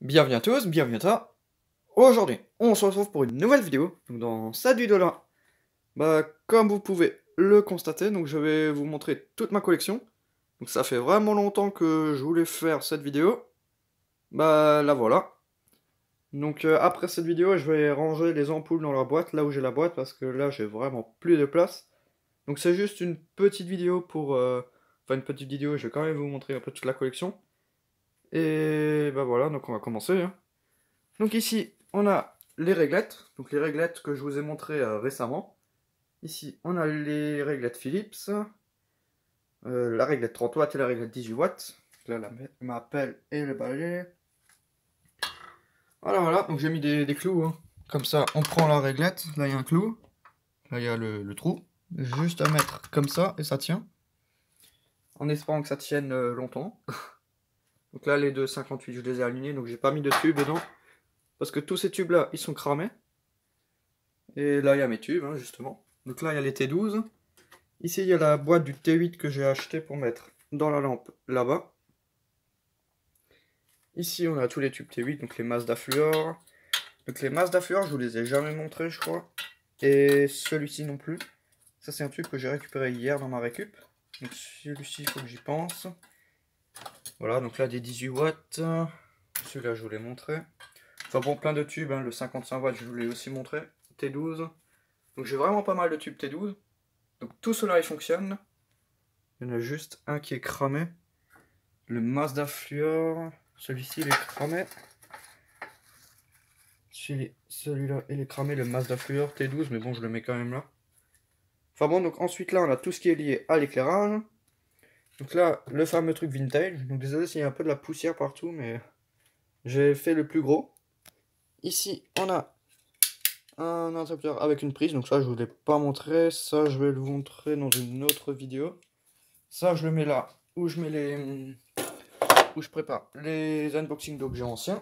Bienvenue à tous, bienvenue à toi. Aujourd'hui, on se retrouve pour une nouvelle vidéo. Donc dans cette vidéo-là, comme vous pouvez le constater, donc je vais vous montrer toute ma collection. Donc ça fait vraiment longtemps que je voulais faire cette vidéo. La voilà. Donc après cette vidéo, je vais ranger les ampoules dans la boîte, là où j'ai la boîte, parce que là j'ai vraiment plus de place. Donc c'est juste une petite vidéo pour... Enfin une petite vidéo, je vais quand même vous montrer un peu toute la collection. Et bah voilà, donc on va commencer, hein. Donc ici, on a les réglettes, donc les réglettes que je vous ai montrées récemment. Ici, on a les réglettes Philips, la réglette 30 watts et la réglette 18 watts. Là, ma pelle et le balai. Voilà, donc j'ai mis des clous, hein. Comme ça, on prend la réglette, là il y a un clou, là il y a le trou. Juste à mettre comme ça et ça tient. En espérant que ça tienne longtemps. Donc là, les deux 58, je les ai alignés, donc j'ai pas mis de tubes dedans. Parce que tous ces tubes là, ils sont cramés. Et là, il y a mes tubes, hein, justement. Donc là, il y a les T12. Ici, il y a la boîte du T8 que j'ai acheté pour mettre dans la lampe là-bas. Ici, on a tous les tubes T8, donc les Mazda Fluor. Donc les Mazda Fluor, je vous les ai jamais montrés, je crois. Et celui-ci non plus. Ça, c'est un tube que j'ai récupéré hier dans ma récup. Donc celui-ci, il faut que j'y pense. Voilà, donc là, des 18 watts. Celui-là, je vous l'ai montré. Enfin bon, plein de tubes, hein. Le 55 watts, je vous l'ai aussi montré. T12. Donc j'ai vraiment pas mal de tubes T12. Donc tout cela, il fonctionne. Il y en a juste un qui est cramé. Le Mazda Fluor. Celui-ci, il est cramé. Celui-là, il est cramé, le Mazda Fluor T12, mais bon, je le mets quand même là. Enfin bon, donc ensuite là, on a tout ce qui est lié à l'éclairage. Donc là, le fameux truc vintage. Donc désolé s'il y a un peu de la poussière partout, mais j'ai fait le plus gros. Ici, on a un interrupteur avec une prise. Donc ça, je ne vous l'ai pas montré. Ça, je vais le montrer dans une autre vidéo. Ça, je le mets là, où je mets les... où je prépare les unboxings d'objets anciens.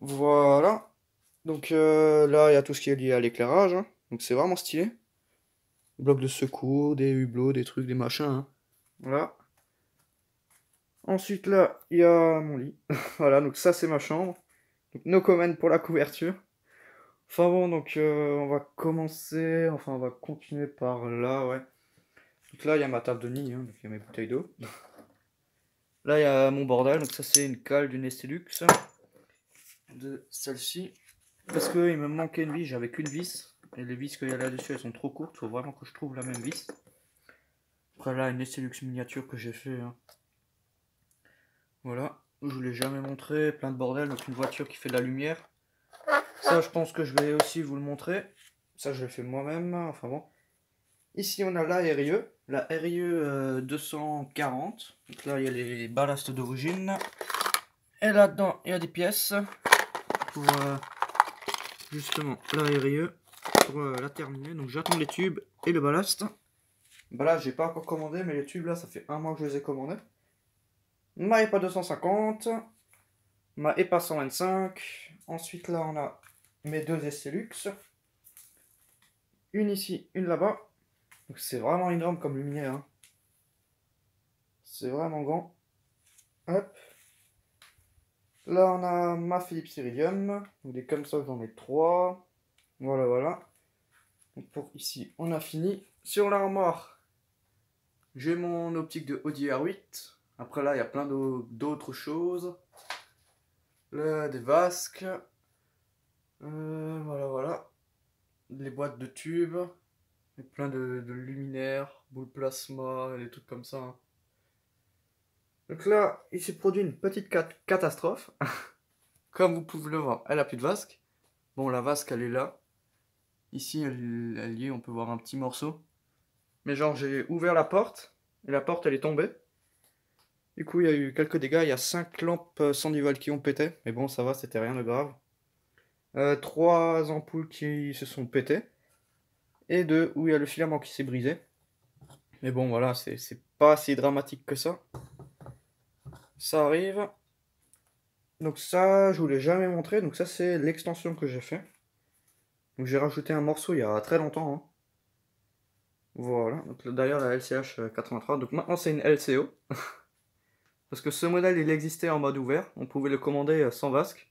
Voilà. Donc là, il y a tout ce qui est lié à l'éclairage, hein. Donc c'est vraiment stylé. Blocs de secours, des hublots, des trucs, des machins, hein. Voilà. Ensuite là, il y a mon lit. Voilà, donc ça c'est ma chambre. Donc no comment pour la couverture. Enfin bon, donc on va commencer, enfin on va continuer par là, ouais. Donc là, il y a ma table de nid, hein, donc il y a mes bouteilles d'eau. Là, il y a mon bordel, donc ça c'est une cale d'une Estelux. De celle-ci. Parce qu'il me manquait une vis, j'avais qu'une vis. Et les vis qu'il y a là-dessus, elles sont trop courtes. Faut vraiment que je trouve la même vis. Après là, une Estelux miniature que j'ai fait, hein. Voilà. Je vous l'ai jamais montré. Plein de bordel. Donc une voiture qui fait de la lumière. Ça, je pense que je vais aussi vous le montrer. Ça, je l'ai fait moi-même. Enfin bon. Ici, on a la RIE. La RIE 240. Donc là, il y a les ballasts d'origine. Et là-dedans, il y a des pièces. Pour justement la RIE. Pour la terminer. Donc j'attends les tubes et le ballast. Bah là, j'ai pas encore commandé, mais les tubes là, ça fait un mois que je les ai commandés. Ma EPA 250, ma EPA 125. Ensuite là, on a mes deux Estelux. Une ici, une là-bas. Donc c'est vraiment énorme comme luminaire, hein. C'est vraiment grand. Hop. Là, on a ma Philips Iridium. Donc des comme ça, j'en ai trois. Voilà, voilà. Donc pour ici, on a fini. Sur l'armoire, j'ai mon optique de Audi R8. Après là, il y a plein d'autres choses. Là, des vasques. Voilà, voilà. Les boîtes de tubes. Et plein de luminaires, boules plasma, des trucs comme ça, hein. Donc là, il s'est produit une petite catastrophe. Comme vous pouvez le voir, elle a plus de vasque. Bon, la vasque, elle est là. Ici, elle y est, on peut voir un petit morceau. Mais genre, j'ai ouvert la porte, et la porte, elle est tombée. Du coup, il y a eu quelques dégâts. Il y a 5 lampes 110 volts qui ont pété. Mais bon, ça va, c'était rien de grave. 3 ampoules qui se sont pétées. Et 2 où il y a le filament qui s'est brisé. Mais bon, voilà, c'est pas si dramatique que ça. Ça arrive. Donc ça, je vous l'ai jamais montré. Donc ça, c'est l'extension que j'ai fait. Donc j'ai rajouté un morceau il y a très longtemps, hein. Voilà. Donc d'ailleurs, la LCH 83. Donc maintenant, c'est une LCO. Parce que ce modèle, il existait en mode ouvert. On pouvait le commander sans vasque.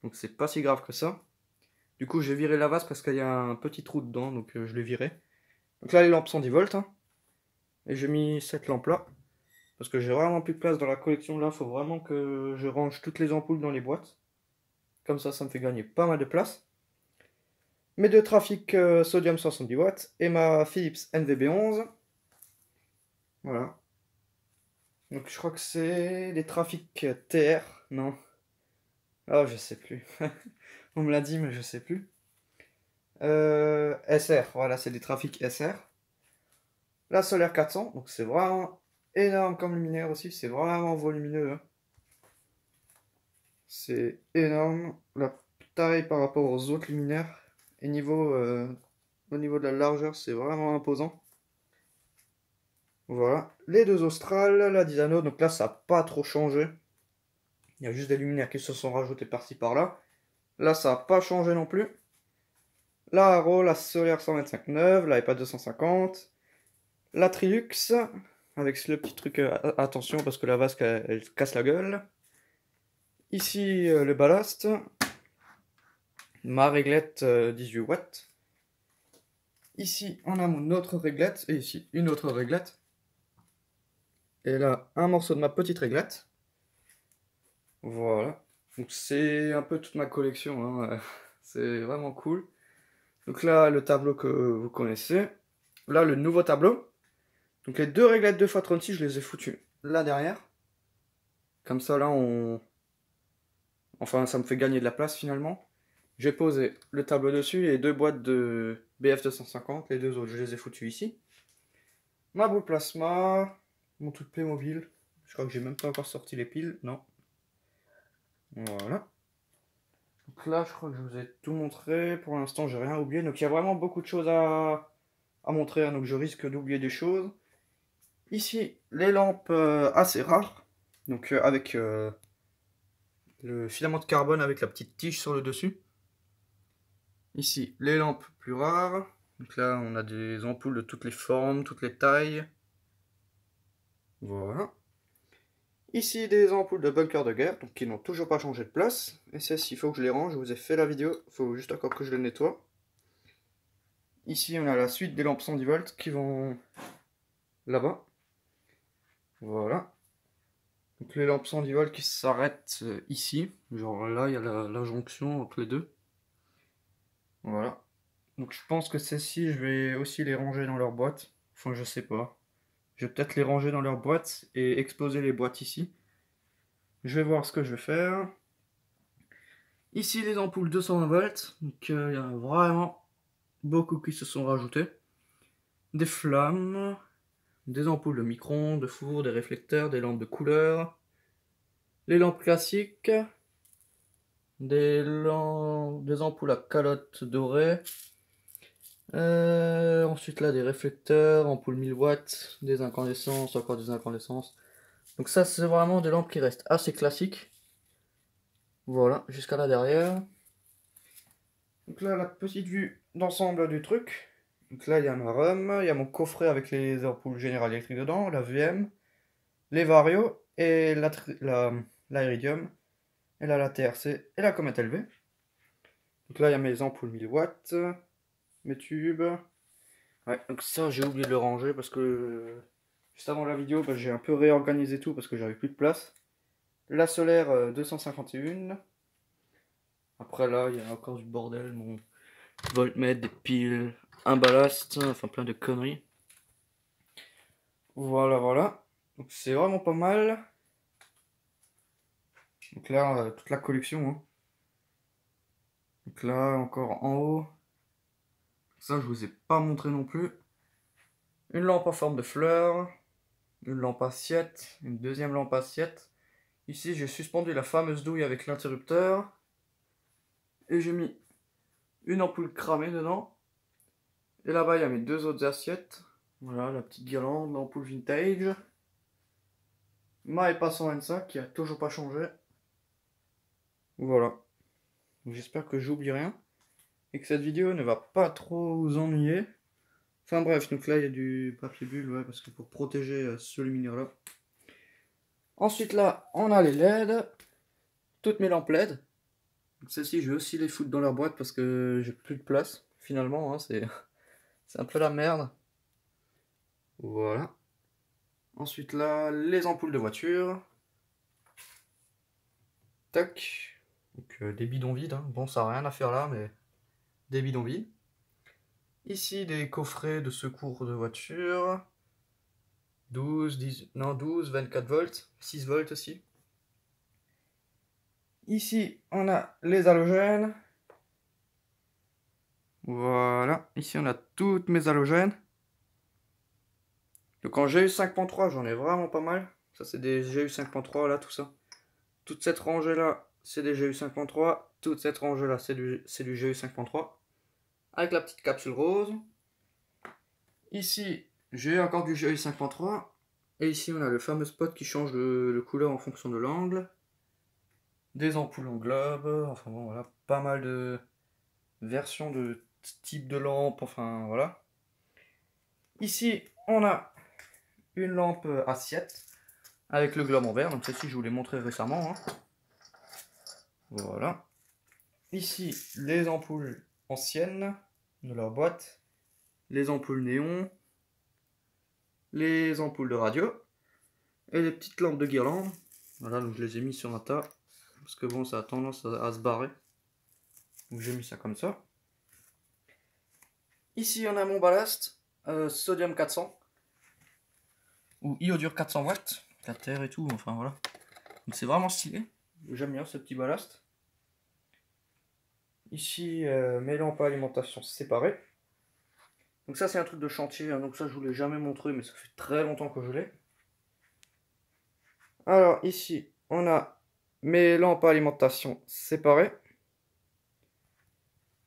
Donc c'est pas si grave que ça. Du coup, j'ai viré la vasque parce qu'il y a un petit trou dedans. Donc je l'ai viré. Donc là, les lampes sont 10 volts. Hein, et j'ai mis cette lampe-là. Parce que j'ai vraiment plus de place dans la collection. Là, il faut vraiment que je range toutes les ampoules dans les boîtes. Comme ça me fait gagner pas mal de place. Mes deux trafics sodium 70 watts. Et ma Philips NVB11. Voilà. Donc je crois que c'est les trafics TR. Non. Oh, je sais plus. On me l'a dit, mais je sais plus. SR, voilà, c'est des trafics SR. La Solaire 400, donc c'est vraiment énorme comme luminaire aussi, c'est vraiment volumineux. Hein. C'est énorme. La taille par rapport aux autres luminaires. Et au niveau de la largeur, c'est vraiment imposant. Voilà. Les deux Australes, la Dynano, donc là, ça n'a pas trop changé. Il y a juste des luminaires qui se sont rajoutés par-ci par-là. Là, ça n'a pas changé non plus. La Haro, la Solaire 125 neuve, la EPA 250. La Trilux, avec le petit truc, attention parce que la vasque elle casse la gueule. Ici le ballast. Ma réglette 18 watts. Ici on a mon autre réglette. Et ici une autre réglette. Et là un morceau de ma petite réglette. Voilà. Donc c'est un peu toute ma collection. Hein. C'est vraiment cool. Donc là le tableau que vous connaissez. Là le nouveau tableau. Donc les deux réglettes 2x36 je les ai foutues là derrière. Comme ça là enfin ça me fait gagner de la place finalement. J'ai posé le tableau dessus et deux boîtes de BF 250. Les deux autres je les ai foutues ici. Ma boule plasma. Mon truc Playmobil. Je crois que j'ai même pas encore sorti les piles. Non. Voilà. Donc là je crois que je vous ai tout montré. Pour l'instant j'ai rien oublié. Donc il y a vraiment beaucoup de choses à montrer. Hein, donc je risque d'oublier des choses. Ici les lampes assez rares. Donc avec le filament de carbone avec la petite tige sur le dessus. Ici, les lampes plus rares. Donc là, on a des ampoules de toutes les formes, toutes les tailles. Voilà. Ici, des ampoules de bunker de guerre, donc qui n'ont toujours pas changé de place. Et celles-ci, il faut que je les range. Je vous ai fait la vidéo. Il faut juste encore que je les nettoie. Ici, on a la suite des lampes 110 volts qui vont là-bas. Voilà. Donc les lampes 110 volts qui s'arrêtent ici. Genre là, il y a la jonction entre les deux. Voilà. Donc je pense que celles-ci, je vais aussi les ranger dans leur boîte. Enfin, je sais pas. Je vais peut-être les ranger dans leur boîte et exposer les boîtes ici. Je vais voir ce que je vais faire. Ici, les ampoules 220 volts. Donc il y en a vraiment beaucoup qui se sont rajoutés. Des flammes, des ampoules de micro-ondes, de four, des réflecteurs, des lampes de couleur. Les lampes classiques. Des ampoules à calotte dorée. Ensuite là des réflecteurs, ampoules 1000 watts, des incandescences, encore des incandescences. Donc ça c'est vraiment des lampes qui restent assez classiques. Voilà, jusqu'à là derrière. Donc là la petite vue d'ensemble du truc. Donc là il y a ma ROM, il y a mon coffret avec les ampoules générales électriques dedans, la VM, les Vario et la Iridium. Et là la TRC et la Comet LV. Donc là il y a mes ampoules 1000 watts, mes tubes. Ouais, donc ça j'ai oublié de le ranger parce que juste avant la vidéo j'ai un peu réorganisé tout parce que j'avais plus de place. La solaire 251. Après là il y a encore du bordel, mon voltmètre, des piles, un ballast, enfin plein de conneries. Voilà voilà. Donc c'est vraiment pas mal. Donc là toute la collection. Hein. Donc là encore en haut. Ça je vous ai pas montré non plus. Une lampe en forme de fleur. Une lampe assiette. Une deuxième lampe assiette. Ici, j'ai suspendu la fameuse douille avec l'interrupteur. Et j'ai mis une ampoule cramée dedans. Et là-bas, il y a mes deux autres assiettes. Voilà, la petite guirlande, l'ampoule vintage. Ma EPA 125 qui a toujours pas changé. Voilà. J'espère que j'oublie rien. Et que cette vidéo ne va pas trop vous ennuyer. Enfin bref, donc là, il y a du papier bulle, ouais, parce que pour protéger ce luminaire-là. Ensuite là, on a les LED, toutes mes lampes LED. Celles-ci, je vais aussi les foutre dans leur boîte parce que j'ai plus de place. Finalement, hein, c'est un peu la merde. Voilà. Ensuite là, les ampoules de voiture. Tac. Donc des bidons vides. Hein. Bon, ça n'a rien à faire là, mais des bidons vides. Ici, des coffrets de secours de voiture. 12, 10, non, 12, 24 volts, 6 volts aussi. Ici, on a les halogènes. Voilà, ici on a toutes mes halogènes. Donc en GU 5.3, j'en ai vraiment pas mal. Ça, c'est des GU 5.3 là, tout ça. Toute cette rangée là, c'est des GU 5.3. Toute cette rangée là, c'est du GU 5.3. Avec la petite capsule rose. Ici, j'ai encore du GU 5.3. Et ici, on a le fameux spot qui change de couleur en fonction de l'angle. Des ampoules en globe. Enfin bon, voilà, pas mal de versions de type de lampe. Enfin voilà. Ici, on a une lampe assiette avec le globe en vert. Donc celle-ci, je vous l'ai montré récemment. Hein. Voilà. Ici, les ampoules anciennes de leur boîte. Les ampoules néon. Les ampoules de radio. Et les petites lampes de guirlande. Voilà, donc je les ai mis sur un tas. Parce que bon, ça a tendance à se barrer. Donc j'ai mis ça comme ça. Ici, on a mon ballast. Sodium 400. Ou iodure 400 watts. La terre et tout, enfin voilà. Donc c'est vraiment stylé. J'aime bien ce petit ballast. Ici, mes lampes à alimentation séparées. Donc ça, c'est un truc de chantier. Hein, donc ça, je vous l'ai jamais montré, mais ça fait très longtemps que je l'ai. Alors ici, on a mes lampes à alimentation séparées.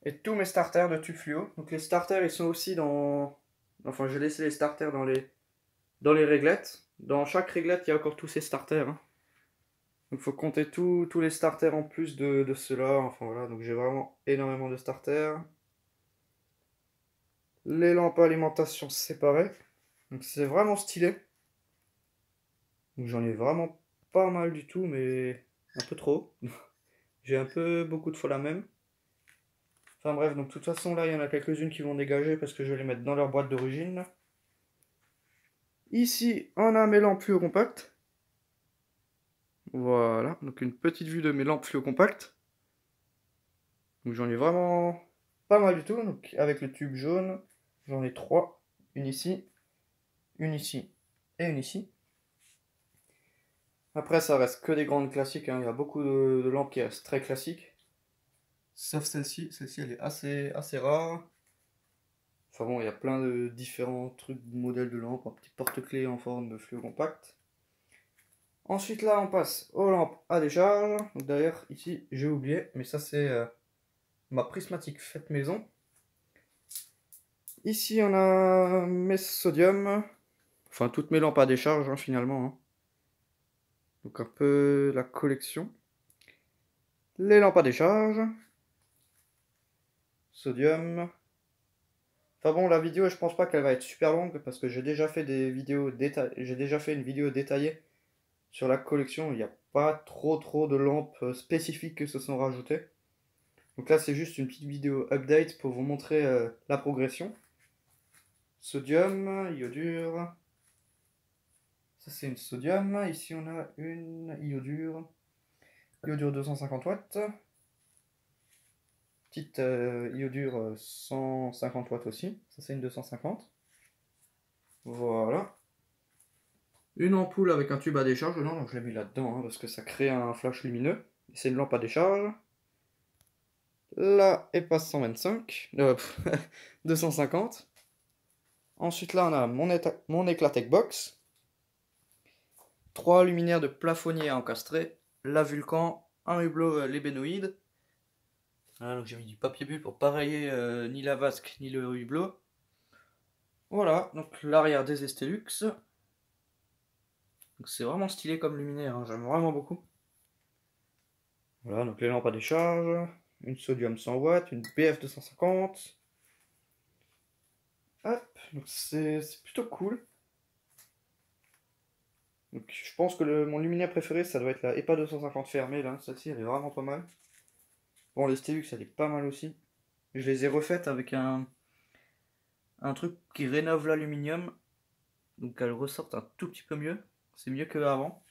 Et tous mes starters de tubes fluo. Donc les starters, ils sont aussi dans... Enfin, j'ai laissé les starters dans les réglettes. Dans chaque réglette, il y a encore tous ces starters. Hein. Donc il faut compter tous les starters en plus de ceux-là. Enfin voilà, donc j'ai vraiment énormément de starters. Les lampes à alimentation séparées. Donc c'est vraiment stylé. Donc j'en ai vraiment pas mal du tout, mais un peu trop. J'ai un peu beaucoup de fois la même. Enfin bref, donc de toute façon là il y en a quelques-unes qui vont dégager parce que je vais les mettre dans leur boîte d'origine. Ici on a mes lampes fluo compactes. Voilà, donc une petite vue de mes lampes fluo compactes. Donc j'en ai vraiment pas mal du tout. Donc avec le tube jaune, j'en ai 3. Une ici et une ici. Après ça reste que des grandes classiques, hein. Il y a beaucoup de lampes qui restent très classiques. Sauf celle-ci, celle-ci elle est assez rare. Enfin bon, il y a plein de différents trucs, modèles de lampes, un petit porte-clés en forme de fluo compact. Ensuite là on passe aux lampes à décharge. Donc d'ailleurs ici j'ai oublié, mais ça c'est ma prismatique faite maison. Ici on a mes sodium, enfin toutes mes lampes à décharge hein, finalement. Hein. Donc un peu la collection. Les lampes à décharge. Sodium. Enfin bon, la vidéo je pense pas qu'elle va être super longue parce que j'ai déjà fait des vidéos j'ai déjà fait une vidéo détaillée sur la collection. Il n'y a pas trop de lampes spécifiques qui se sont rajoutées. Donc là c'est juste une petite vidéo update pour vous montrer la progression. Sodium, iodure. Ça c'est une sodium. Ici on a une iodure. Iodure 250 watts. Petite iodure 150 watts aussi. Ça c'est une 250. Voilà. Une ampoule avec un tube à décharge dedans, donc je l'ai mis là-dedans hein, parce que ça crée un flash lumineux. C'est une lampe à décharge. Là, EPAS 125. 250. Ensuite là on a mon Eclatec Box. 3 luminaires de plafonnier à encastrer. La Vulcan, un hublot l'ébénoïde. Voilà, donc j'ai mis du papier bulle pour pas rayer ni la vasque ni le hublot. Voilà, donc l'arrière des Estelux. C'est vraiment stylé comme luminaire, hein, j'aime vraiment beaucoup. Voilà, donc les lampes à décharge, une sodium 100 watts, une BF 250. Hop, donc c'est plutôt cool. Donc je pense que mon luminaire préféré, ça doit être la EPA 250 fermée, là. Celle-ci, elle est vraiment pas mal. Bon, les Stelux, elle est pas mal aussi. Je les ai refaites avec un truc qui rénove l'aluminium. Donc elles ressortent un tout petit peu mieux. C'est mieux qu'avant.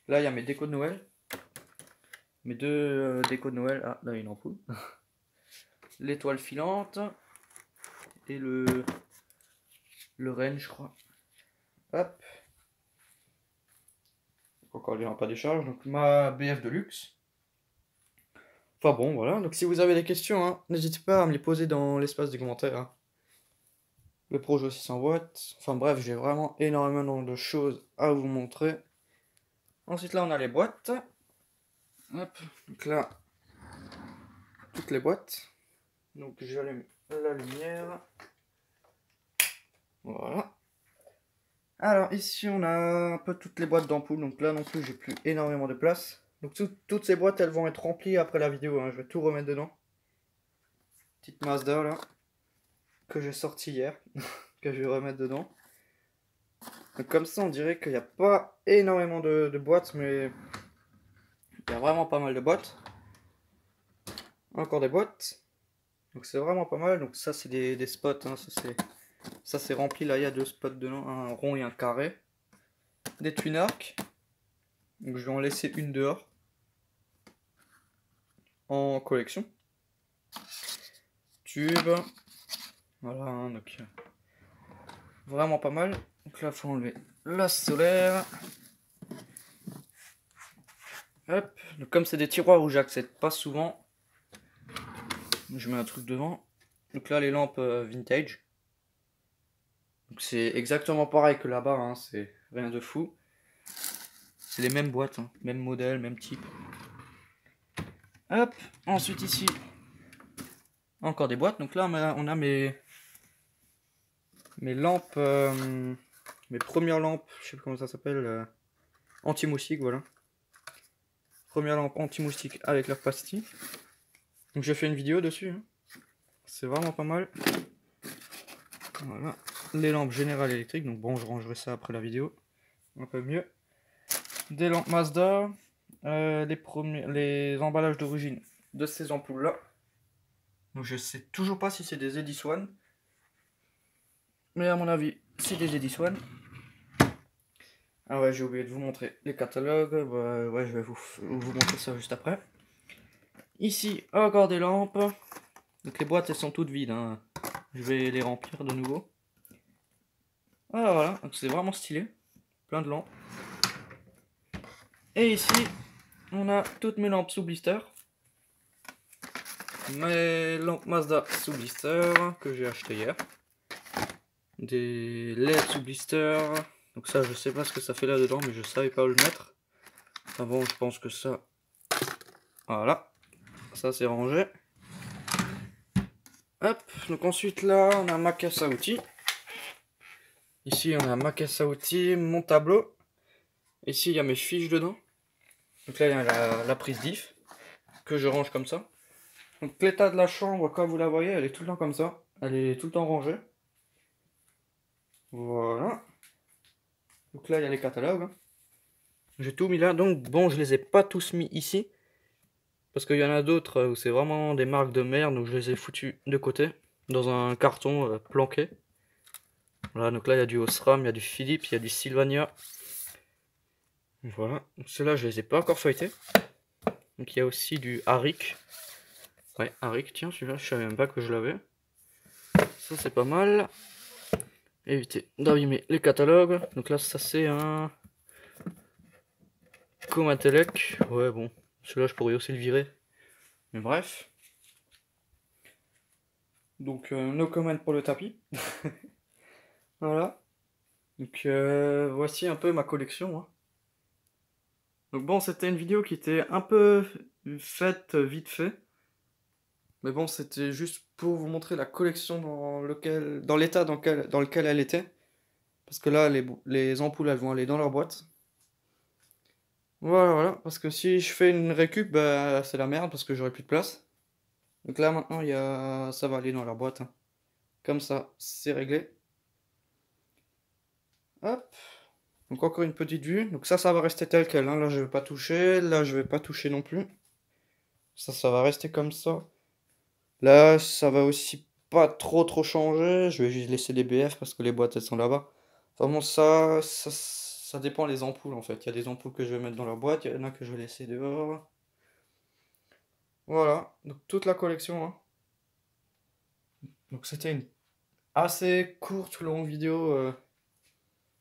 Là, il y a mes décos de Noël. Mes deux décos de Noël. Ah, là, il y a une ampoule. L'étoile filante. Et le renne, je crois. Hop. Encore les lampes à décharge. Donc ma BF de luxe. Enfin bon, voilà. Donc si vous avez des questions, hein, n'hésitez pas à me les poser dans l'espace des commentaires. Hein. Le projet 600 watts. Enfin bref, j'ai vraiment énormément de choses à vous montrer. Ensuite là, on a les boîtes. Hop. Donc là, toutes les boîtes. Donc j'allume la lumière. Voilà. Alors ici on a un peu toutes les boîtes d'ampoules. Donc là non plus j'ai plus énormément de place. Donc toutes ces boîtes elles vont être remplies après la vidéo. Hein. Je vais tout remettre dedans. Petite Mazda là. Que j'ai sorti hier. Que je vais remettre dedans. Donc comme ça on dirait qu'il n'y a pas énormément de boîtes. Mais il y a vraiment pas mal de boîtes. Encore des boîtes. Donc c'est vraiment pas mal. Donc ça c'est des spots. Hein. Ça c'est rempli. Là il y a deux spots dedans. Un rond et un carré. Des twin arcs. Donc je vais en laisser une dehors. En collection. Tube. Voilà. Hein, donc vraiment pas mal. Donc là il faut enlever la solaire. Hop. Donc comme c'est des tiroirs où j'accède pas souvent. Je mets un truc devant. Donc là les lampes vintage. Donc c'est exactement pareil que là-bas, hein, c'est rien de fou. C'est les mêmes boîtes, hein, même modèle, même type. Hop, ensuite ici, encore des boîtes. Donc là on a mes lampes, mes premières lampes, je sais pas comment ça s'appelle, anti-moustique, voilà. Première lampe anti-moustique avec leur pastille. Donc j'ai fait une vidéo dessus. Hein. C'est vraiment pas mal. Voilà. Les lampes générales électriques. Donc bon, je rangerai ça après la vidéo. Un peu mieux. Des lampes Mazda. Les emballages d'origine de ces ampoules là. Donc je sais toujours pas si c'est des Ediswan. Mais à mon avis, c'est des Ediswan. Ah ouais, j'ai oublié de vous montrer les catalogues. Bah, ouais, je vais vous montrer ça juste après. Ici, encore des lampes. Donc les boîtes, elles sont toutes vides. Hein. Je vais les remplir de nouveau. Ah voilà, donc c'est vraiment stylé. Plein de lampes. Et ici, on a toutes mes lampes sous blister. Mes lampes Mazda sous blister que j'ai acheté hier. Des LED sous blister. Donc ça, je sais pas ce que ça fait là dedans, mais je savais pas où le mettre. Enfin bon, je pense que ça... Voilà. Ça, c'est rangé. Hop. Donc ensuite, là, on a ma caisse à outils. Ici, on a ma caisse à outils, mon tableau. Ici, il y a mes fiches dedans. Donc là, il y a la prise diff que je range comme ça. Donc l'état de la chambre, comme vous la voyez, elle est tout le temps comme ça. Elle est tout le temps rangée. Voilà. Donc là, il y a les catalogues. J'ai tout mis là. Donc bon, je les ai pas tous mis ici. Parce qu'il y en a d'autres où c'est vraiment des marques de merde. Donc je les ai foutus de côté. Dans un carton planqué. Voilà, donc là, il y a du Osram, il y a du Philips, il y a du Sylvania. Voilà. Ceux-là, je les ai pas encore feuilletés. Donc il y a aussi du Arik. Ouais, Arik, tiens, celui-là, je savais même pas que je l'avais. Ça, c'est pas mal. Éviter d'abîmer les catalogues. Donc là, ça, c'est un Comatellec. Ouais, bon, celui-là, je pourrais aussi le virer. Mais bref. Donc, no comment pour le tapis. Voilà. Donc, voici un peu ma collection. Hein. Donc bon, c'était une vidéo qui était un peu faite vite fait. Mais bon, c'était juste pour vous montrer la collection dans l'état dans lequel elle était. Parce que là, les ampoules, elles vont aller dans leur boîte. Voilà, voilà. Parce que si je fais une récup, bah, c'est la merde parce que j'aurai plus de place. Donc là, maintenant, ça va aller dans leur boîte. Hein. Comme ça, c'est réglé. Hop. Donc encore une petite vue. Donc ça va rester tel quel, hein. Là, je vais pas toucher. Là, je vais pas toucher non plus. Ça va rester comme ça. Là, ça va aussi pas trop changer. Je vais juste laisser les BF parce que les boîtes, elles sont là-bas. Enfin bon, ça dépend les ampoules, en fait. Il y a des ampoules que je vais mettre dans leur boîte. Il y en a que je vais laisser dehors. Voilà. Donc toute la collection, hein. Donc c'était une assez courte, longue vidéo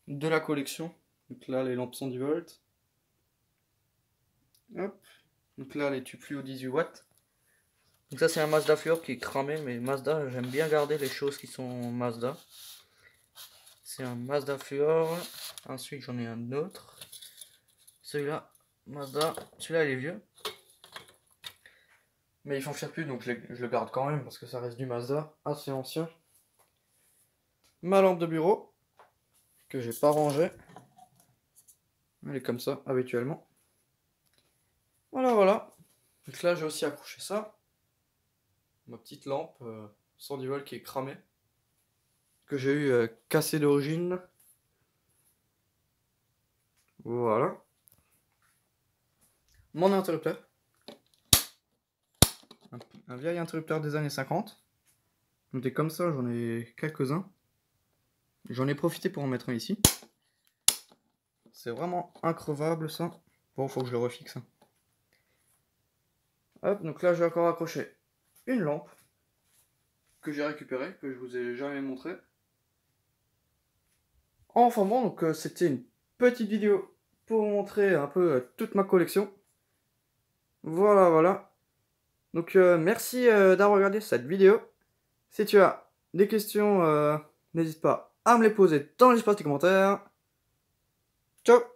de la collection. Donc là, les lampes 110 volts. Hop. Donc là, les tubes fluo 18 watts. Donc ça, c'est un Mazda Fluor qui est cramé, mais Mazda, j'aime bien garder les choses qui sont Mazda. C'est un Mazda Fluor. Ensuite, j'en ai un autre. Celui-là, Mazda. Celui-là, il est vieux. Mais il fonctionne plus, donc je le garde quand même parce que ça reste du Mazda assez ancien. Ma lampe de bureau, que j'ai pas rangée. Elle est comme ça, habituellement. Voilà. Donc là, j'ai aussi accroché ça. Ma petite lampe 110 volts qui est cramée. Que j'ai eu cassée d'origine. Voilà. Mon interrupteur. Un vieil interrupteur des années 50. Donc comme ça, j'en ai quelques-uns. J'en ai profité pour en mettre un ici. C'est vraiment increvable ça. Bon, faut que je le refixe. Hop, donc là, j'ai encore accroché une lampe que j'ai récupérée, que je vous ai jamais montré. Enfin bon, donc c'était une petite vidéo pour vous montrer un peu toute ma collection. Voilà. Donc merci d'avoir regardé cette vidéo. Si tu as des questions, n'hésite pas à me les poser dans l'espace des commentaires. Ciao!